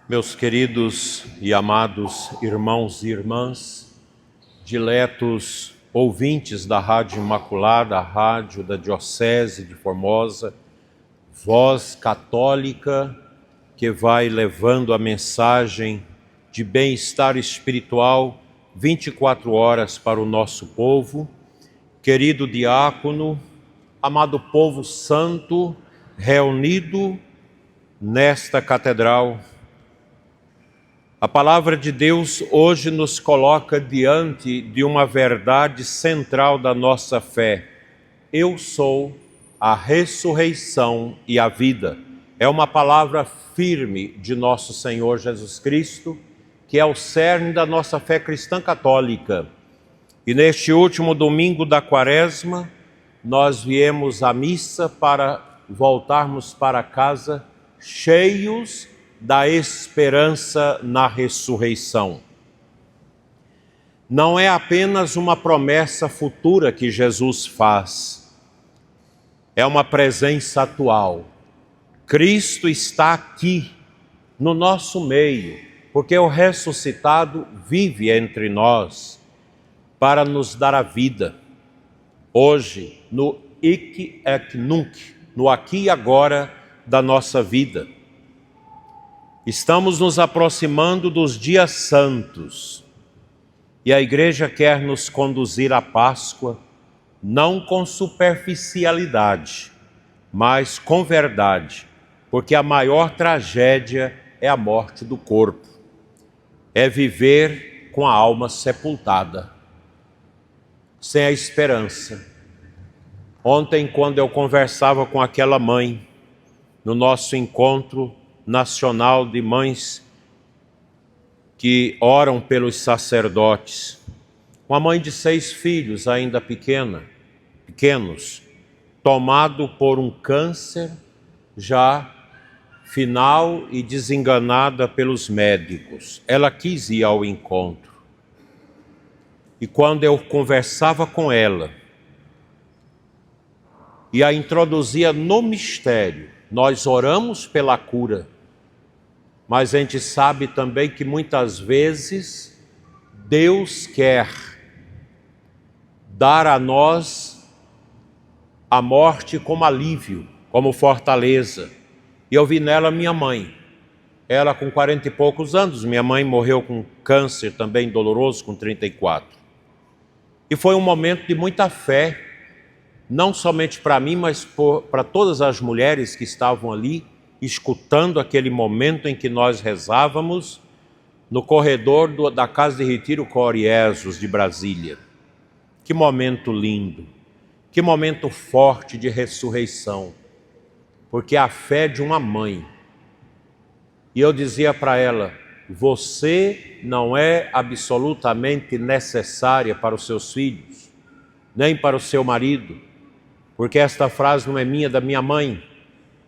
Meus queridos e amados irmãos e irmãs, diletos ouvintes da Rádio Imaculada, a rádio da Diocese de Formosa, voz católica que vai levando a mensagem de bem-estar espiritual 24 horas para o nosso povo, querido diácono, amado povo santo, reunido nesta catedral. A palavra de Deus hoje nos coloca diante de uma verdade central da nossa fé. Eu sou a ressurreição e a vida. É uma palavra firme de nosso Senhor Jesus Cristo, que é o cerne da nossa fé cristã católica. E neste último domingo da Quaresma, nós viemos à missa para voltarmos para casa cheios da esperança na ressurreição. Não é apenas uma promessa futura que Jesus faz, é uma presença atual. Cristo está aqui, no nosso meio, porque o ressuscitado vive entre nós para nos dar a vida. Hoje, no hic et nunc, no aqui e agora da nossa vida. Estamos nos aproximando dos dias santos e a Igreja quer nos conduzir à Páscoa não com superficialidade, mas com verdade, porque a maior tragédia é a morte do corpo, é viver com a alma sepultada, sem a esperança. Ontem, quando eu conversava com aquela mãe, no nosso encontro nacional de mães que oram pelos sacerdotes, uma mãe de 6 filhos ainda pequenos, tomado por um câncer já final e desenganada pelos médicos. Ela quis ir ao encontro. E quando eu conversava com ela e a introduzia no mistério, nós oramos pela cura, mas a gente sabe também que muitas vezes Deus quer dar a nós a morte como alívio, como fortaleza. E eu vi nela minha mãe, ela com 40 e poucos anos, minha mãe morreu com câncer também doloroso, com 34. E foi um momento de muita fé, não somente para mim, mas para todas as mulheres que estavam ali, escutando aquele momento em que nós rezávamos no corredor da Casa de Retiro Coriesos de Brasília. Que momento lindo, que momento forte de ressurreição, porque a fé de uma mãe. E eu dizia para ela, você não é absolutamente necessária para os seus filhos, nem para o seu marido, porque esta frase não é minha, é da minha mãe,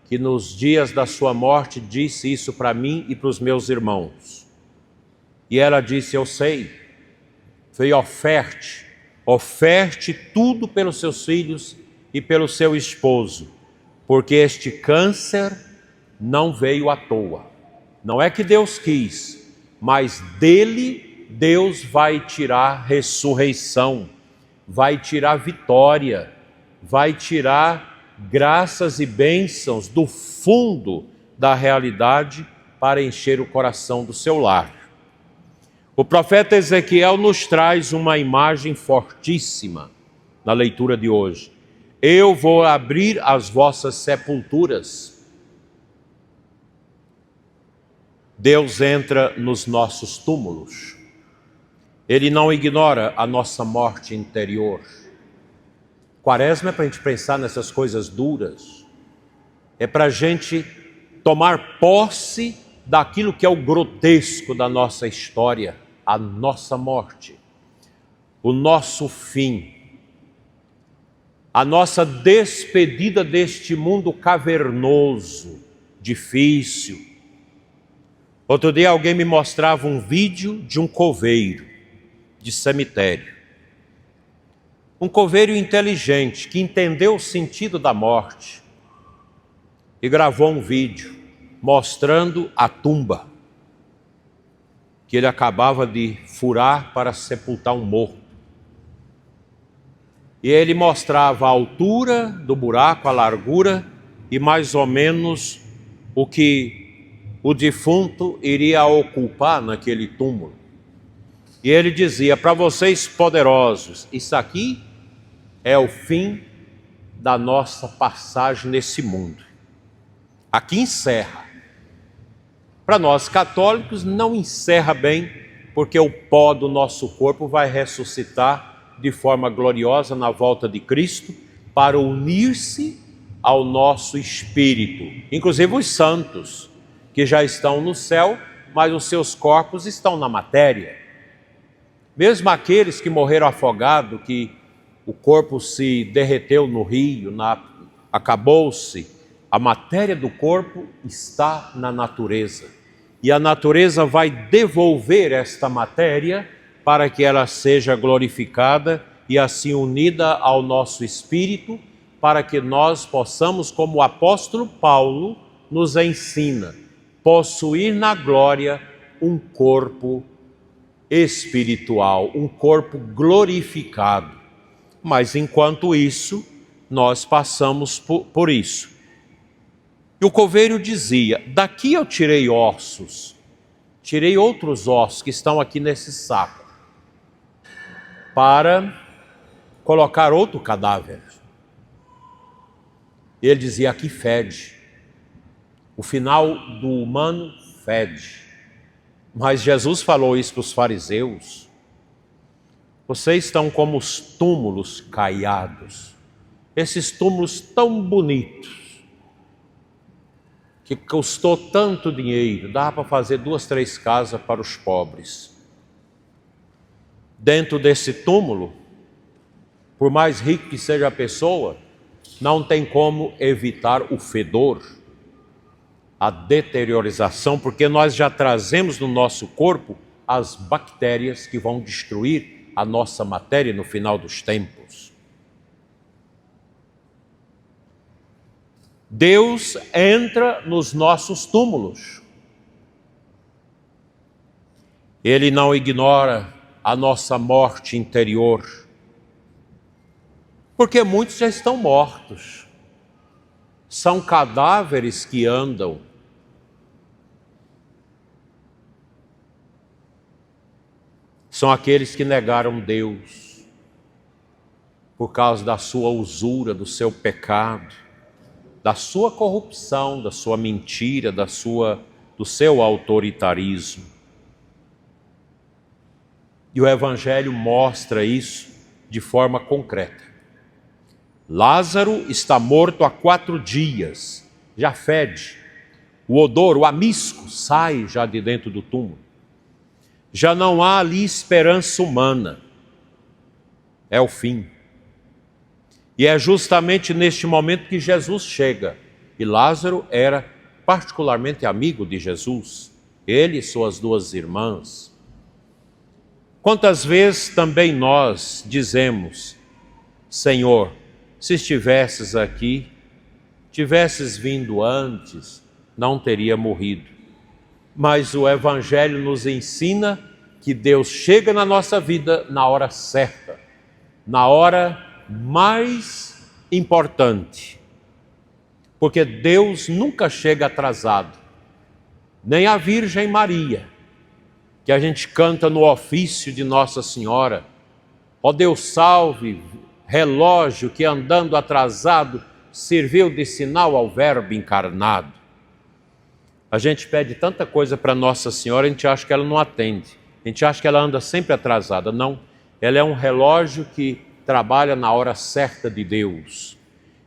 que nos dias da sua morte disse isso para mim e para os meus irmãos. E ela disse, eu sei, foi oferte tudo pelos seus filhos e pelo seu esposo, porque este câncer não veio à toa. Não é que Deus quis, mas dele Deus vai tirar ressurreição, vai tirar vitória, vai tirar graças e bênçãos do fundo da realidade para encher o coração do seu lar. O profeta Ezequiel nos traz uma imagem fortíssima na leitura de hoje. Eu vou abrir as vossas sepulturas. Deus entra nos nossos túmulos. Ele não ignora a nossa morte interior. Quaresma é para a gente pensar nessas coisas duras, é para a gente tomar posse daquilo que é o grotesco da nossa história, a nossa morte, o nosso fim, a nossa despedida deste mundo cavernoso, difícil. Outro dia alguém me mostrava um vídeo de um coveiro de cemitério. Um coveiro inteligente, que entendeu o sentido da morte e gravou um vídeo mostrando a tumba. que ele acabava de furar para sepultar um morto. E ele mostrava a altura do buraco, a largura e mais ou menos o que o defunto iria ocupar naquele túmulo. E ele dizia: para vocês poderosos, isso aqui é o fim da nossa passagem nesse mundo. Aqui encerra. Para nós católicos não encerra bem, porque o pó do nosso corpo vai ressuscitar de forma gloriosa na volta de Cristo para unir-se ao nosso espírito. Inclusive os santos que já estão no céu, mas os seus corpos estão na matéria. Mesmo aqueles que morreram afogados, que o corpo se derreteu no rio, acabou-se, a matéria do corpo está na natureza. E a natureza vai devolver esta matéria para que ela seja glorificada e assim unida ao nosso espírito, para que nós possamos, como o apóstolo Paulo nos ensina, possuir na glória um corpo espiritual, um corpo glorificado. Mas enquanto isso, nós passamos por isso. E o coveiro dizia: daqui eu tirei ossos, tirei outros ossos que estão aqui nesse saco, para colocar outro cadáver. E ele dizia: aqui fede. O final do humano fede. Mas Jesus falou isso para os fariseus: vocês estão como os túmulos caiados. Esses túmulos tão bonitos, que custou tanto dinheiro, dá para fazer 2, 3 casas para os pobres. Dentro desse túmulo, por mais rico que seja a pessoa, não tem como evitar o fedor, a deteriorização, porque nós já trazemos no nosso corpo as bactérias que vão destruir a nossa matéria no final dos tempos. Deus entra nos nossos túmulos. Ele não ignora a nossa morte interior, porque muitos já estão mortos. São cadáveres que andam. São aqueles que negaram Deus por causa da sua usura, do seu pecado, da sua corrupção, da sua mentira, do seu autoritarismo. E o Evangelho mostra isso de forma concreta. Lázaro está morto há 4 dias, já fede. O odor, o amisco, sai já de dentro do túmulo. Já não há ali esperança humana. É o fim. E é justamente neste momento que Jesus chega. E Lázaro era particularmente amigo de Jesus. Ele e suas 2 irmãs. Quantas vezes também nós dizemos: Senhor, se estivesses aqui, tivesses vindo antes, não teria morrido. Mas o Evangelho nos ensina que Deus chega na nossa vida na hora certa, na hora mais importante. Porque Deus nunca chega atrasado, nem a Virgem Maria, que a gente canta no ofício de Nossa Senhora. Ó Deus salve, relógio que andando atrasado serviu de sinal ao Verbo encarnado. A gente pede tanta coisa para Nossa Senhora, a gente acha que ela não atende. A gente acha que ela anda sempre atrasada. Não, ela é um relógio que trabalha na hora certa de Deus.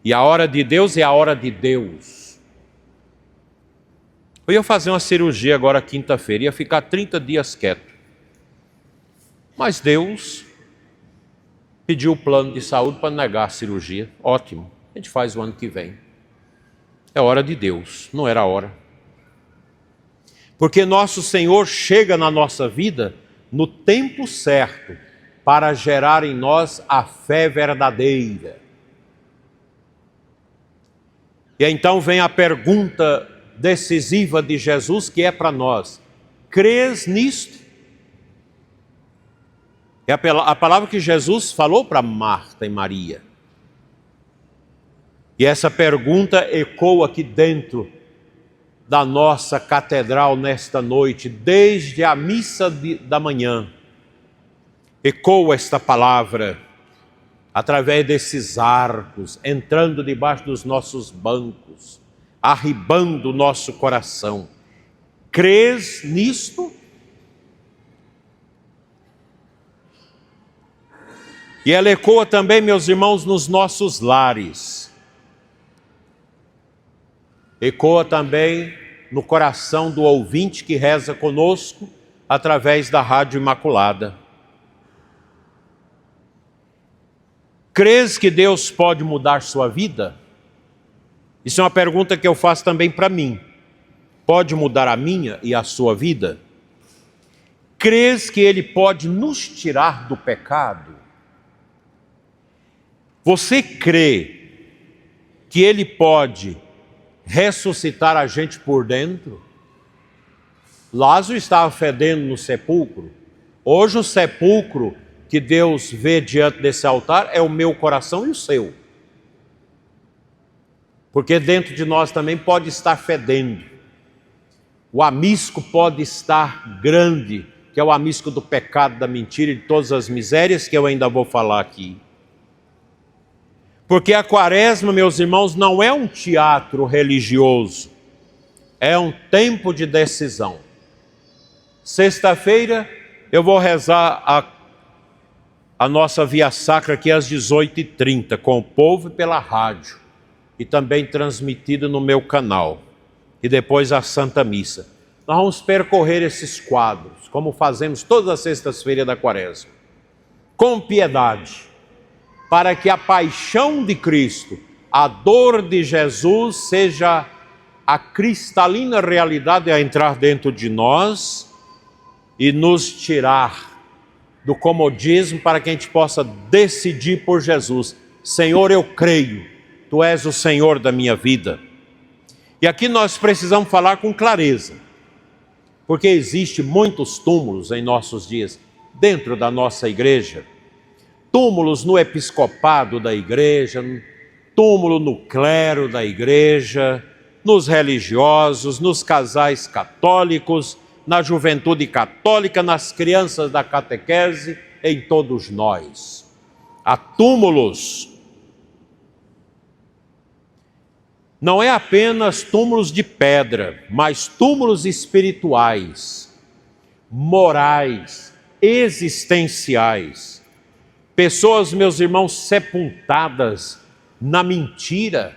E a hora de Deus é a hora de Deus. Eu ia fazer uma cirurgia agora quinta-feira, ia ficar 30 dias quieto. Mas Deus pediu o plano de saúde para negar a cirurgia. Ótimo, a gente faz o ano que vem. É hora de Deus, não era a hora. Porque nosso Senhor chega na nossa vida no tempo certo para gerar em nós a fé verdadeira. E então vem a pergunta decisiva de Jesus, que é para nós: crês nisto? É a palavra que Jesus falou para Marta e Maria. E essa pergunta ecoa aqui dentro da nossa catedral nesta noite, desde a missa da manhã. Ecoa esta palavra através desses arcos, entrando debaixo dos nossos bancos, arribando o nosso coração. Crês nisto? E ela ecoa também, meus irmãos, nos nossos lares. Ecoa também no coração do ouvinte que reza conosco através da Rádio Imaculada. Crês que Deus pode mudar sua vida? Isso é uma pergunta que eu faço também para mim. Pode mudar a minha e a sua vida? Crês que Ele pode nos tirar do pecado? Você crê que Ele pode ressuscitar a gente por dentro? Lázaro estava fedendo no sepulcro. Hoje o sepulcro que Deus vê diante desse altar é o meu coração e o seu. Porque dentro de nós também pode estar fedendo. O amisco pode estar grande, que é o amisco do pecado, da mentira e de todas as misérias que eu ainda vou falar aqui. Porque a quaresma, meus irmãos, não é um teatro religioso, é um tempo de decisão. Sexta-feira eu vou rezar a nossa via sacra aqui às 18h30, com o povo e pela rádio, e também transmitido no meu canal, e depois a Santa Missa. Nós vamos percorrer esses quadros, como fazemos todas as sextas-feiras da quaresma, com piedade, para que a paixão de Cristo, a dor de Jesus, seja a cristalina realidade a entrar dentro de nós e nos tirar do comodismo, para que a gente possa decidir por Jesus. Senhor, eu creio, Tu és o Senhor da minha vida. E aqui nós precisamos falar com clareza, porque existe muitos túmulos em nossos dias, dentro da nossa igreja. Túmulos no episcopado da igreja, túmulo no clero da igreja, nos religiosos, nos casais católicos, na juventude católica, nas crianças da catequese, em todos nós. Há túmulos. Não é apenas túmulos de pedra, mas túmulos espirituais, morais, existenciais. Pessoas, meus irmãos, sepultadas na mentira,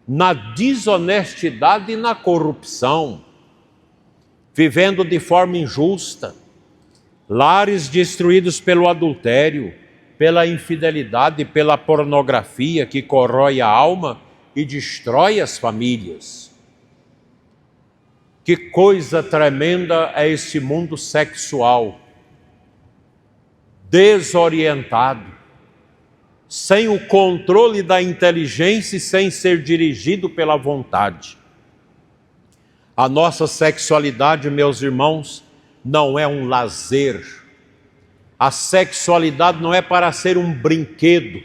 na desonestidade e na corrupção, vivendo de forma injusta, lares destruídos pelo adultério, pela infidelidade, pela pornografia que corrói a alma e destrói as famílias. Que coisa tremenda é esse mundo sexual, desorientado, sem o controle da inteligência e sem ser dirigido pela vontade. A nossa sexualidade, meus irmãos, não é um lazer. A sexualidade não é para ser um brinquedo,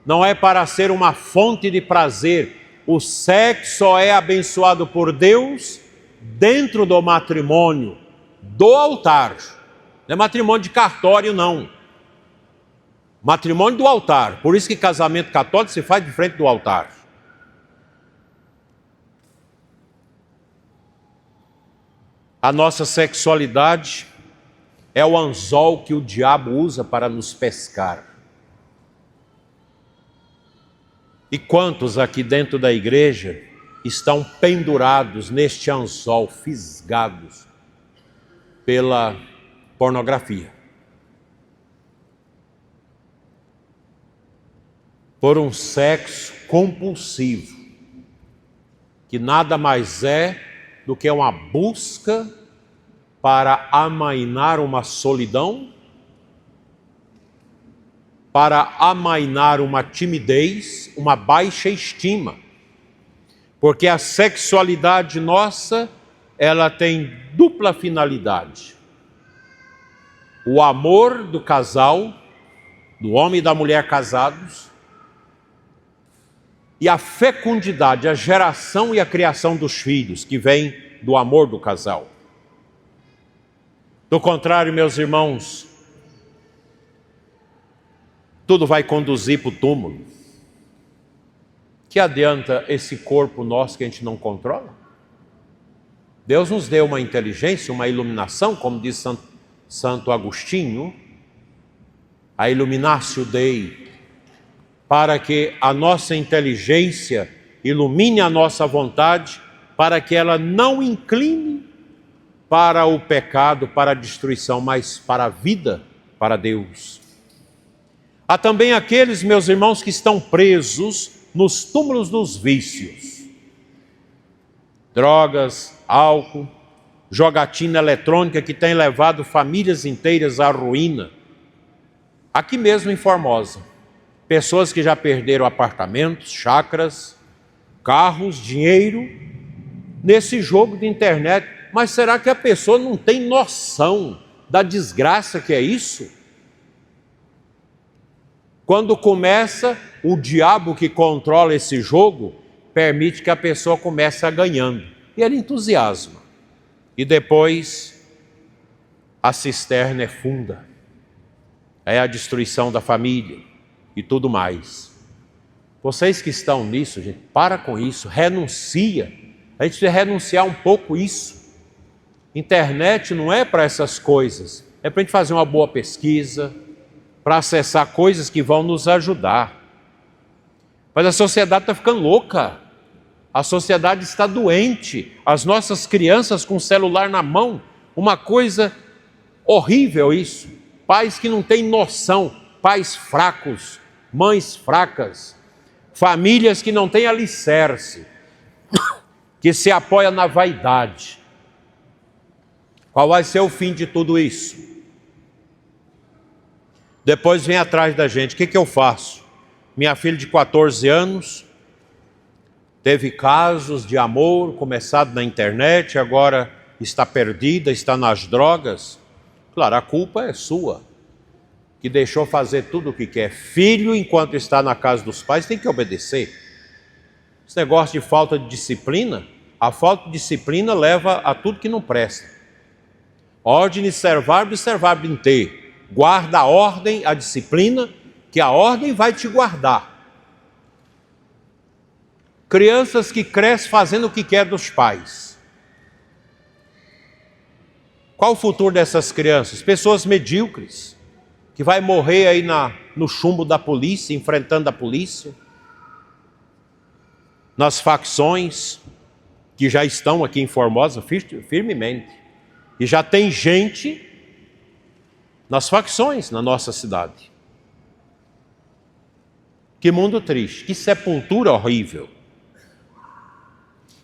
não é para ser uma fonte de prazer. O sexo só é abençoado por Deus dentro do matrimônio, do altar. Não é matrimônio de cartório, não. Matrimônio do altar. Por isso que casamento católico se faz de frente do altar. A nossa sexualidade é o anzol que o diabo usa para nos pescar. E quantos aqui dentro da igreja estão pendurados neste anzol, fisgados pela pornografia, por um sexo compulsivo, que nada mais é do que uma busca para amainar uma solidão, para amainar uma timidez, uma baixa estima. Porque a sexualidade nossa, ela tem dupla finalidade. o amor do casal, do homem e da mulher casados, e a fecundidade, a geração e a criação dos filhos, que vem do amor do casal. Do contrário, meus irmãos, tudo vai conduzir para o túmulo. Que adianta esse corpo nosso que a gente não controla? Deus nos deu uma inteligência, uma iluminação, como diz Santo Agostinho, a Illuminatio Dei, para que a nossa inteligência ilumine a nossa vontade, para que ela não incline para o pecado, para a destruição, mas para a vida, para Deus. Há também aqueles, meus irmãos, que estão presos nos túmulos dos vícios. Drogas, álcool, jogatina eletrônica que tem levado famílias inteiras à ruína. Aqui mesmo em Formosa, pessoas que já perderam apartamentos, chácaras, carros, dinheiro, nesse jogo de internet. Mas será que a pessoa não tem noção da desgraça que é isso? Quando começa, o diabo que controla esse jogo permite que a pessoa comece a ganhando. E ele entusiasma. E depois a cisterna é funda. É a destruição da família e tudo mais. Vocês que estão nisso, gente, para com isso, renuncia. A gente precisa renunciar um pouco isso. Internet não é para essas coisas, é para a gente fazer uma boa pesquisa, para acessar coisas que vão nos ajudar. Mas a sociedade está ficando louca, a sociedade está doente, as nossas crianças com o celular na mão, uma coisa horrível isso. Pais que não têm noção, pais fracos, mães fracas, famílias que não têm alicerce, que se apoia na vaidade. Qual vai ser o fim de tudo isso? Depois vem atrás da gente, o que eu faço? Minha filha de 14 anos, teve casos de amor, começado na internet, agora está perdida, está nas drogas. Claro, a culpa é sua, que deixou fazer tudo o que quer. Filho, enquanto está na casa dos pais, tem que obedecer. Esse negócio de falta de disciplina, a falta de disciplina leva a tudo que não presta. Ordem servar-vos ter. Guarda a ordem, a disciplina, que a ordem vai te guardar. Crianças que crescem fazendo o que quer dos pais. Qual o futuro dessas crianças? Pessoas medíocres, que vai morrer aí no chumbo da polícia, enfrentando a polícia, nas facções que já estão aqui em Formosa firmemente. E já tem gente nas facções na nossa cidade. Que mundo triste, que sepultura horrível.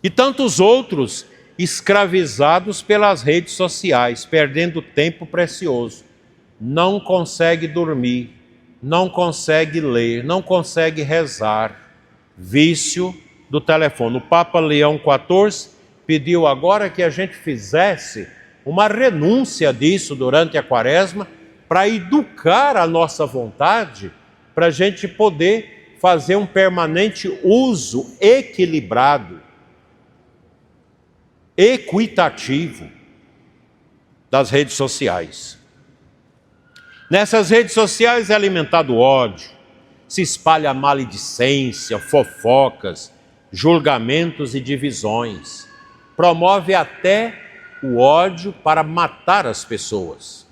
E tantos outros escravizados pelas redes sociais, perdendo tempo precioso. Não consegue dormir, não consegue ler, não consegue rezar. Vício do telefone. O Papa Leão XIV pediu agora que a gente fizesse uma renúncia disso durante a quaresma, para educar a nossa vontade, para a gente poder fazer um permanente uso equilibrado, equitativo das redes sociais. Nessas redes sociais é alimentado ódio, se espalha maledicência, fofocas, julgamentos e divisões. Promove até o ódio para matar as pessoas.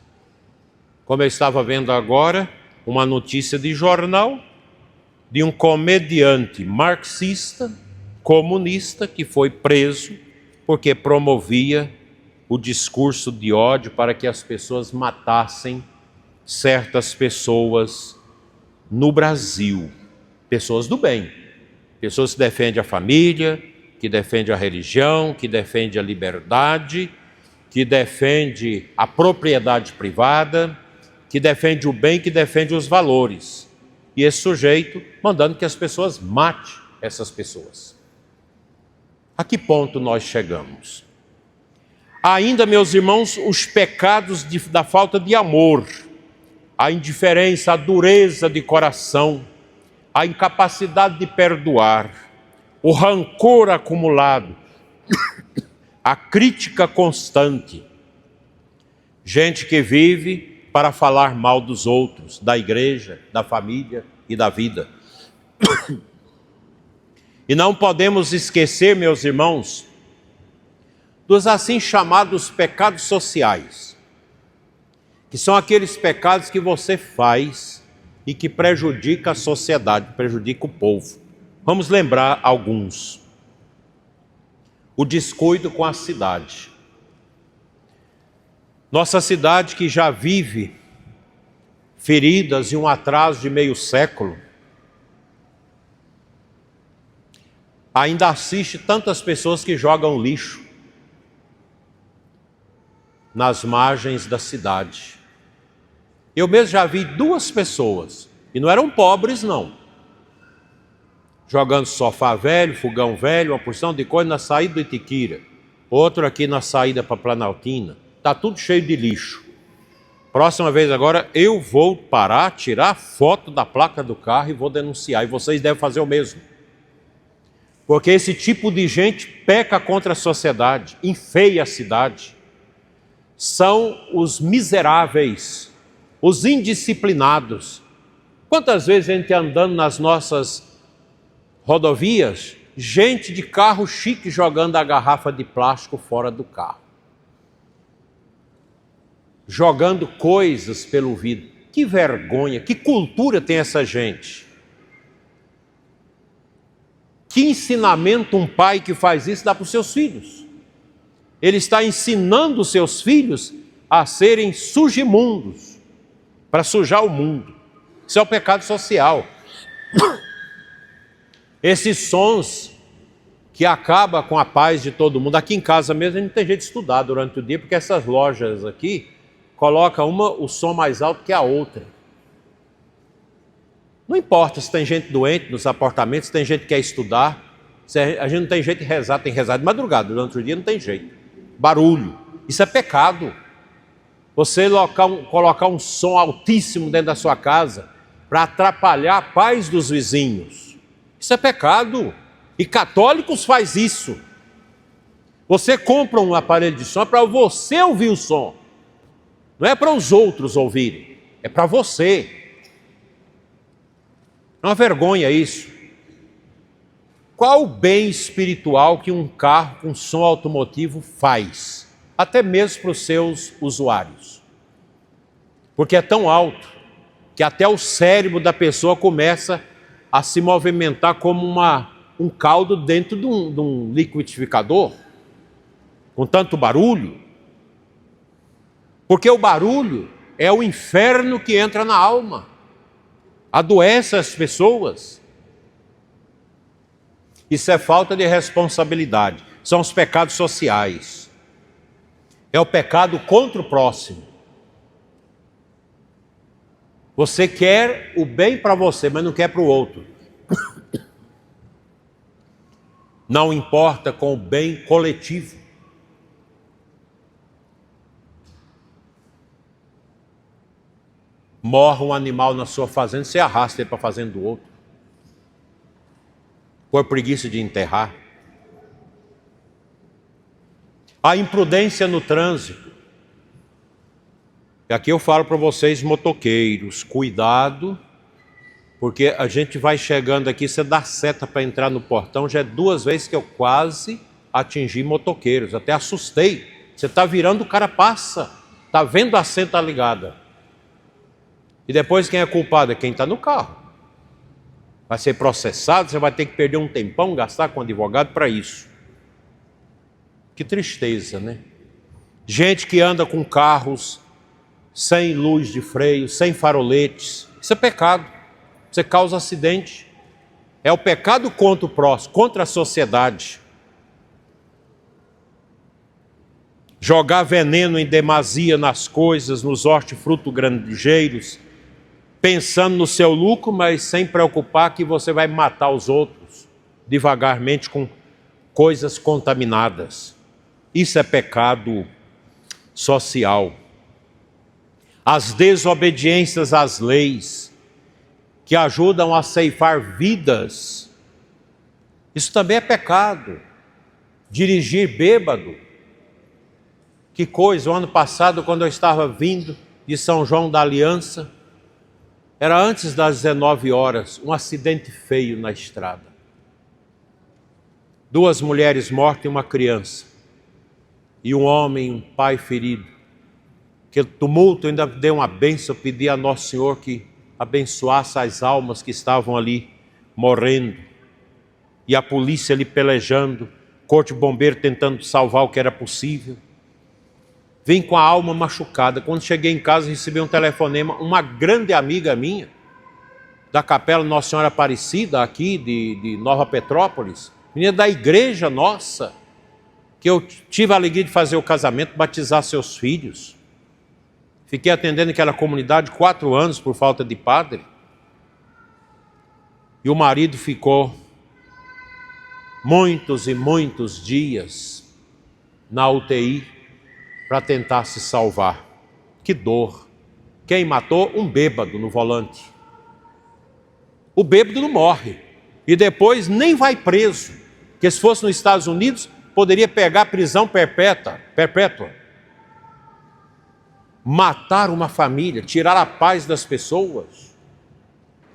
Como eu estava vendo agora, uma notícia de jornal de um comediante marxista, comunista, que foi preso porque promovia o discurso de ódio para que as pessoas matassem certas pessoas no Brasil. Pessoas do bem, pessoas que defendem a família, que defendem a religião, que defendem a liberdade, que defende a propriedade privada, que defende o bem, que defende os valores. E esse sujeito mandando que as pessoas matem essas pessoas. A que ponto nós chegamos? Ainda, meus irmãos, os pecados da falta de amor, a indiferença, a dureza de coração, a incapacidade de perdoar, o rancor acumulado, a crítica constante. Gente que vive para falar mal dos outros, da igreja, da família e da vida. E não podemos esquecer, meus irmãos, dos assim chamados pecados sociais, que são aqueles pecados que você faz e que prejudica a sociedade, prejudica o povo. Vamos lembrar alguns. O descuido com a cidade. Nossa cidade, que já vive feridas e um atraso de meio século, ainda assiste tantas pessoas que jogam lixo nas margens da cidade. Eu mesmo já vi 2 pessoas, e não eram pobres não, jogando sofá velho, fogão velho, uma porção de coisa na saída do Itiquira, outro aqui na saída para Planaltina. Está tudo cheio de lixo. Próxima vez agora eu vou parar, tirar foto da placa do carro e vou denunciar, e vocês devem fazer o mesmo. Porque esse tipo de gente peca contra a sociedade, enfeia a cidade. São os miseráveis, os indisciplinados. Quantas vezes a gente andando nas nossas rodovias, gente de carro chique jogando a garrafa de plástico fora do carro, jogando coisas pelo vidro. Que vergonha, que cultura tem essa gente? Que ensinamento um pai que faz isso dá para os seus filhos? Ele está ensinando os seus filhos a serem sujimundos, para sujar o mundo. Isso é o pecado social. Esses sons que acabam com a paz de todo mundo. Aqui em casa mesmo a gente tem jeito de estudar durante o dia, porque essas lojas aqui colocam uma o som mais alto que a outra. Não importa se tem gente doente nos apartamentos, se tem gente que quer estudar, se a gente não tem jeito de rezar, tem rezar de madrugada, durante o dia não tem jeito. Barulho, isso é pecado. Você colocar um som altíssimo dentro da sua casa para atrapalhar a paz dos vizinhos, isso é pecado. E católicos faz isso. Você compra um aparelho de som para você ouvir o som, não é para os outros ouvirem, é para você. É uma vergonha isso. Qual o bem espiritual que um carro com som automotivo faz? Até mesmo para os seus usuários. Porque é tão alto que até o cérebro da pessoa começa a se movimentar como um caldo dentro de um liquidificador, com tanto barulho. Porque o barulho é o inferno que entra na alma, adoece as pessoas. Isso é falta de responsabilidade, são os pecados sociais. É o pecado contra o próximo. Você quer o bem para você, mas não quer para o outro. Não importa com o bem coletivo. Morre um animal na sua fazenda, você arrasta ele para a fazenda do outro, por preguiça de enterrar. A imprudência no trânsito. E aqui eu falo para vocês, motoqueiros, cuidado, porque a gente vai chegando aqui, você dá seta para entrar no portão, já é 2 vezes que eu quase atingi motoqueiros, até assustei. Você está virando, o cara passa, está vendo a seta ligada. E depois quem é culpado é quem está no carro. Vai ser processado, você vai ter que perder um tempão, gastar com advogado para isso. Que tristeza, né? Gente que anda com carros sem luz de freio, sem faroletes. Isso é pecado. Você causa acidente. É o pecado contra o próximo, contra a sociedade. Jogar veneno em demasia nas coisas, nos hortifrutos granjeiros, pensando no seu lucro, mas sem preocupar que você vai matar os outros devagarmente com coisas contaminadas. Isso é pecado social. As desobediências às leis, que ajudam a ceifar vidas, isso também é pecado. Dirigir bêbado. Que coisa, o ano passado, quando eu estava vindo de São João da Aliança, era antes das 19 horas, um acidente feio na estrada. 2 mulheres mortas e uma criança. E um homem, um pai ferido. Que tumulto, ainda dei uma bênção, pedi a Nosso Senhor que abençoasse as almas que estavam ali morrendo. E a polícia ali pelejando, corpo de bombeiro tentando salvar o que era possível. Vim com a alma machucada. Quando cheguei em casa, recebi um telefonema. Uma grande amiga minha, da Capela Nossa Senhora Aparecida, aqui de Nova Petrópolis, menina da igreja nossa, que eu tive a alegria de fazer o casamento, batizar seus filhos. Fiquei atendendo aquela comunidade 4 anos por falta de padre. E o marido ficou muitos e muitos dias na UTI para tentar se salvar. Que dor. Quem matou? Um bêbado no volante. O bêbado não morre. E depois nem vai preso. Porque se fosse nos Estados Unidos, poderia pegar prisão perpétua. Matar uma família, tirar a paz das pessoas.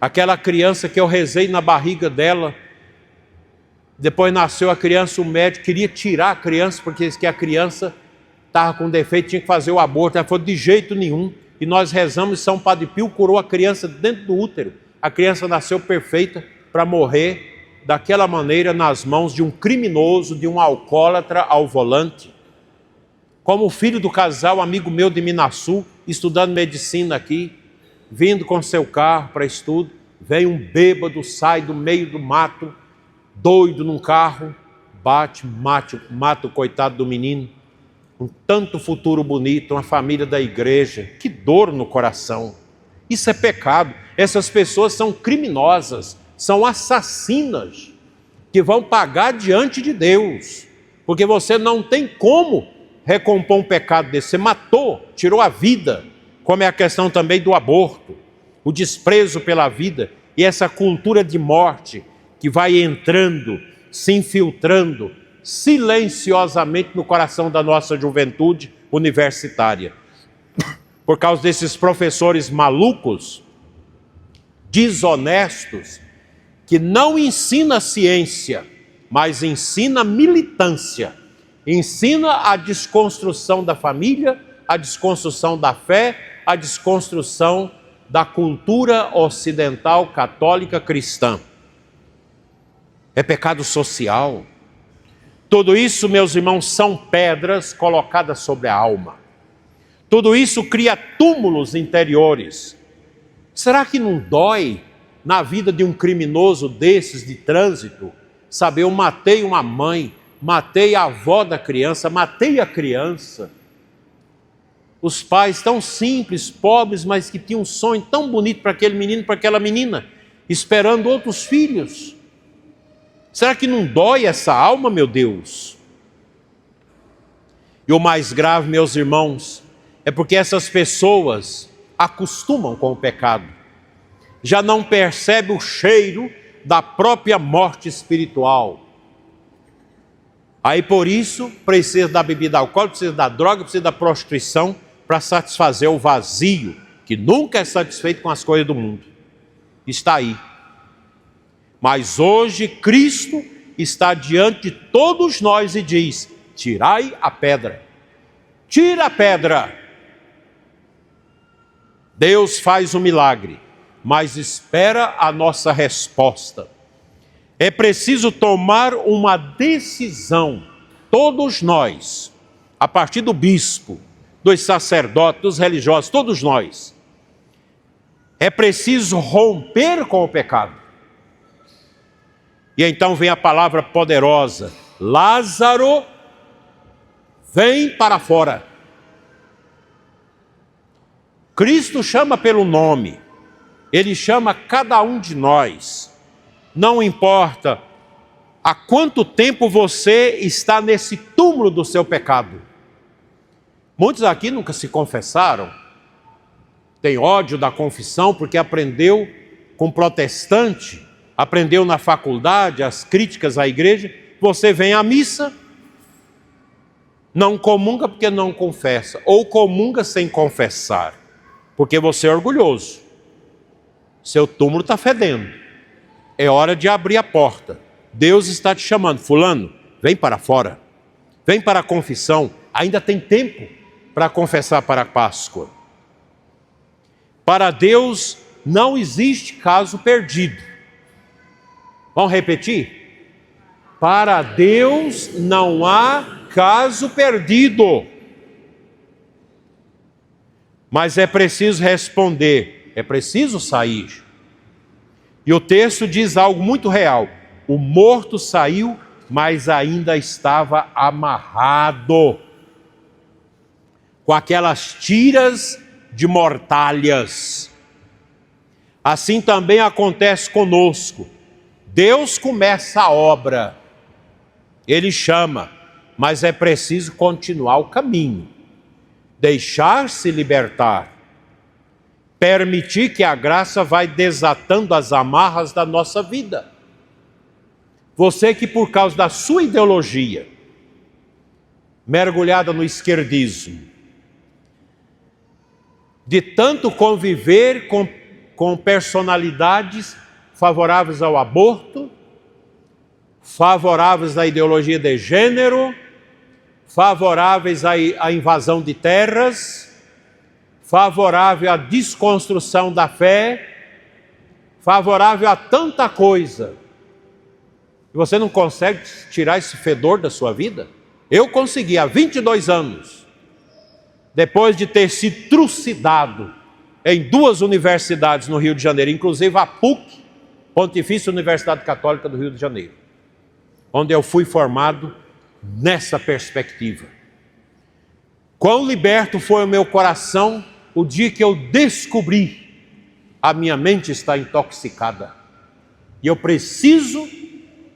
Aquela criança que eu rezei na barriga dela, depois nasceu a criança, o médico queria tirar a criança, porque disse que a criança estava com defeito, tinha que fazer o aborto. Ela falou, de jeito nenhum. E nós rezamos, e São Padre Pio curou a criança dentro do útero. A criança nasceu perfeita para morrer daquela maneira nas mãos de um criminoso, de um alcoólatra ao volante. Como o filho do casal, amigo meu de Minasul, estudando medicina aqui, vindo com seu carro para estudo, vem um bêbado, sai do meio do mato, doido num carro, mata o coitado do menino. Um tanto futuro bonito, uma família da igreja, que dor no coração. Isso é pecado. Essas pessoas são criminosas, são assassinas, que vão pagar diante de Deus, porque você não tem como recompor um pecado desse. Você matou, tirou a vida, como é a questão também do aborto, o desprezo pela vida e essa cultura de morte que vai entrando, se infiltrando silenciosamente no coração da nossa juventude universitária. Por causa desses professores malucos, desonestos, que não ensina ciência, mas ensina militância, ensina a desconstrução da família, a desconstrução da fé, a desconstrução da cultura ocidental católica cristã. É pecado social. Tudo isso, meus irmãos, são pedras colocadas sobre a alma. Tudo isso cria túmulos interiores. Será que não dói na vida de um criminoso desses de trânsito saber, eu matei uma mãe, matei a avó da criança, matei a criança? Os pais tão simples, pobres, mas que tinham um sonho tão bonito para aquele menino, para aquela menina, esperando outros filhos. Será que não dói essa alma, meu Deus? E o mais grave, meus irmãos, é porque essas pessoas acostumam com o pecado. Já não percebe o cheiro da própria morte espiritual. Aí por isso precisa da bebida alcoólica, precisa da droga, precisa da prostituição para satisfazer o vazio, que nunca é satisfeito com as coisas do mundo. Está aí. Mas hoje Cristo está diante de todos nós e diz, tirai a pedra. Tira a pedra. Deus faz o milagre, mas espera a nossa resposta. É preciso tomar uma decisão, todos nós, a partir do bispo, dos sacerdotes, dos religiosos, todos nós. É preciso romper com o pecado. E então vem a palavra poderosa, Lázaro, vem para fora. Cristo chama pelo nome, Ele chama cada um de nós. Não importa Há quanto tempo você está nesse túmulo do seu pecado? Muitos aqui nunca se confessaram, tem ódio da confissão porque aprendeu com protestante, aprendeu na faculdade as críticas à igreja. Você vem à missa, não comunga porque não confessa, ou comunga sem confessar, porque você é orgulhoso. Seu túmulo está fedendo, é hora de abrir a porta. Deus está te chamando, fulano, vem para fora, vem para a confissão, ainda tem tempo para confessar para a Páscoa. Para Deus não existe caso perdido. Vamos repetir? Para Deus não há caso perdido. Mas é preciso responder, é preciso sair. E o texto diz algo muito real. O morto saiu, mas ainda estava amarrado com aquelas tiras de mortalhas. Assim também acontece conosco. Deus começa a obra, Ele chama, mas é preciso continuar o caminho, deixar-se libertar, permitir que a graça vai desatando as amarras da nossa vida. Você que por causa da sua ideologia, mergulhada no esquerdismo, de tanto conviver com personalidades favoráveis ao aborto, favoráveis à ideologia de gênero, favoráveis à invasão de terras, favorável à desconstrução da fé, favorável a tanta coisa. E você não consegue tirar esse fedor da sua vida? Eu consegui há 22 anos, depois de ter se trucidado em 2 universidades no Rio de Janeiro, inclusive a PUC, Pontifícia Universidade Católica do Rio de Janeiro, onde eu fui formado nessa perspectiva. Quão liberto foi o meu coração o dia que eu descobri a minha mente está intoxicada. E eu preciso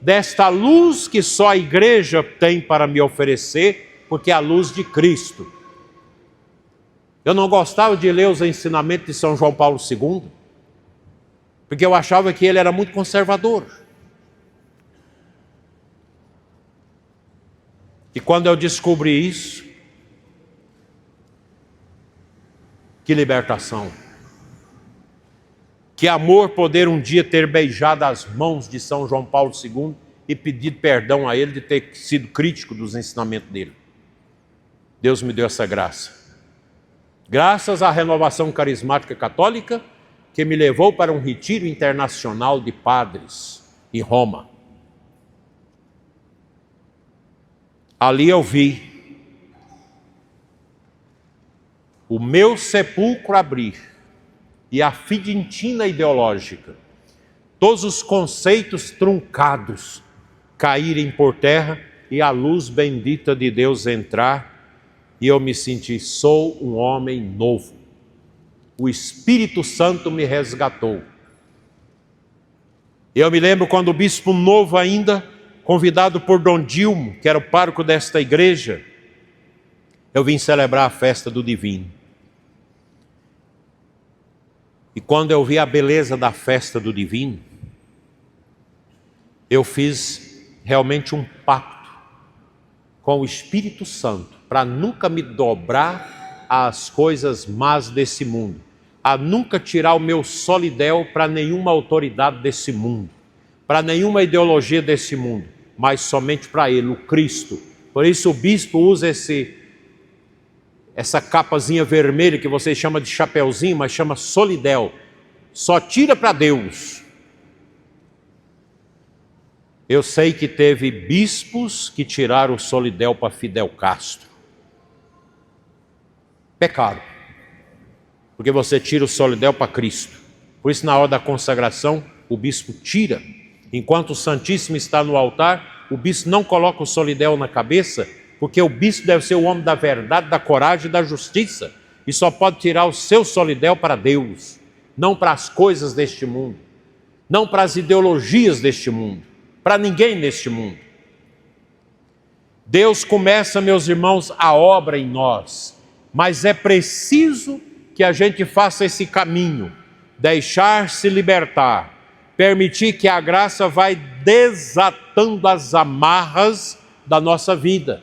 desta luz que só a igreja tem para me oferecer, porque é a luz de Cristo. Eu não gostava de ler os ensinamentos de São João Paulo II, porque eu achava que ele era muito conservador. E quando eu descobri isso, que libertação! Que amor poder um dia ter beijado as mãos de São João Paulo II e pedido perdão a ele de ter sido crítico dos ensinamentos dele. Deus me deu essa graça. Graças à renovação carismática católica, que me levou para um retiro internacional de padres em Roma. Ali eu vi o meu sepulcro abrir e a fidentina ideológica, todos os conceitos truncados caírem por terra e a luz bendita de Deus entrar, e eu me senti, sou um homem novo. O Espírito Santo me resgatou. Eu me lembro quando o bispo novo ainda, convidado por Dom Dilmo, que era o pároco desta igreja, eu vim celebrar a festa do Divino. E quando eu vi a beleza da festa do Divino, eu fiz realmente um pacto com o Espírito Santo para nunca me dobrar às coisas más desse mundo, a nunca tirar o meu solidéu para nenhuma autoridade desse mundo, para nenhuma ideologia desse mundo, mas somente para Ele, o Cristo. Por isso o bispo usa essa capazinha vermelha que vocês chamam de chapeuzinho, mas chama solidéu. Só tira para Deus. Eu sei que teve bispos que tiraram o solidéu para Fidel Castro. Pecado. Porque você tira o solidéu para Cristo. Por isso, na hora da consagração, o bispo tira. Enquanto o Santíssimo está no altar, o bispo não coloca o solidéu na cabeça, porque o bispo deve ser o homem da verdade, da coragem e da justiça. E só pode tirar o seu solidéu para Deus, não para as coisas deste mundo, não para as ideologias deste mundo, para ninguém neste mundo. Deus começa, meus irmãos, a obra em nós, mas é preciso que a gente faça esse caminho, deixar-se libertar, permitir que a graça vai desatando as amarras da nossa vida.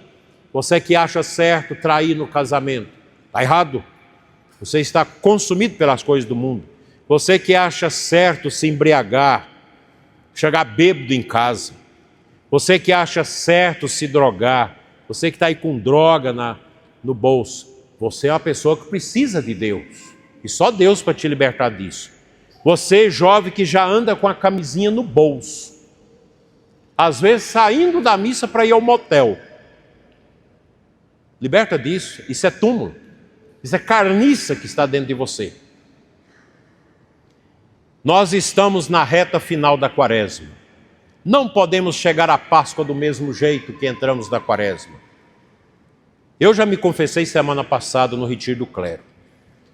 Você que acha certo trair no casamento, está errado. Você está consumido pelas coisas do mundo. Você que acha certo se embriagar, chegar bêbado em casa. Você que acha certo se drogar. Você que está aí com droga no bolso. Você é uma pessoa que precisa de Deus. E só Deus para te libertar disso. Você, jovem, que já anda com a camisinha no bolso. Às vezes saindo da missa para ir ao motel. Liberta disso. Isso é túmulo. Isso é carniça que está dentro de você. Nós estamos na reta final da quaresma. Não podemos chegar à Páscoa do mesmo jeito que entramos na quaresma. Eu já me confessei semana passada no Retiro do Clero.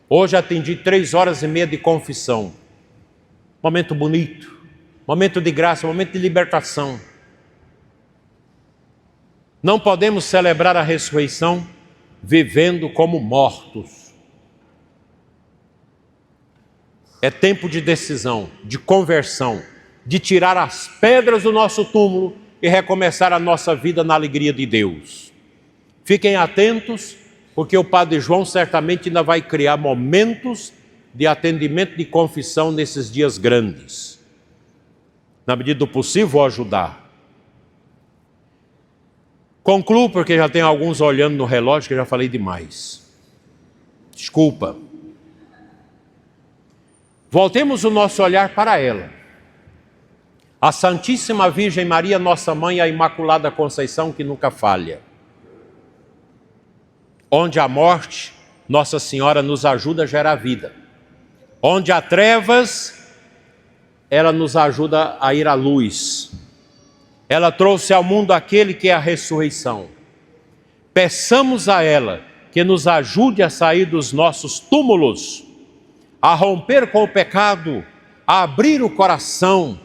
Hoje atendi 3h30 de confissão. Momento bonito, momento de graça, momento de libertação. Não podemos celebrar a ressurreição vivendo como mortos. É tempo de decisão, de conversão, de tirar as pedras do nosso túmulo e recomeçar a nossa vida na alegria de Deus. Fiquem atentos, porque o Padre João certamente ainda vai criar momentos de atendimento de confissão nesses dias grandes. Na medida do possível, vou ajudar. Concluo, porque já tem alguns olhando no relógio que eu já falei demais. Desculpa. Voltemos o nosso olhar para ela. A Santíssima Virgem Maria, nossa mãe, a Imaculada Conceição, que nunca falha. Onde há morte, Nossa Senhora nos ajuda a gerar vida. Onde há trevas, ela nos ajuda a ir à luz. Ela trouxe ao mundo aquele que é a ressurreição. Peçamos a ela que nos ajude a sair dos nossos túmulos, a romper com o pecado, a abrir o coração,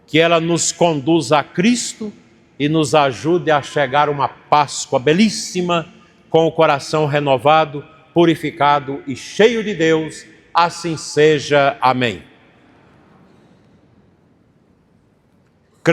que ela nos conduza a Cristo e nos ajude a chegar a uma Páscoa belíssima, com o coração renovado, purificado e cheio de Deus. Assim seja. Amém.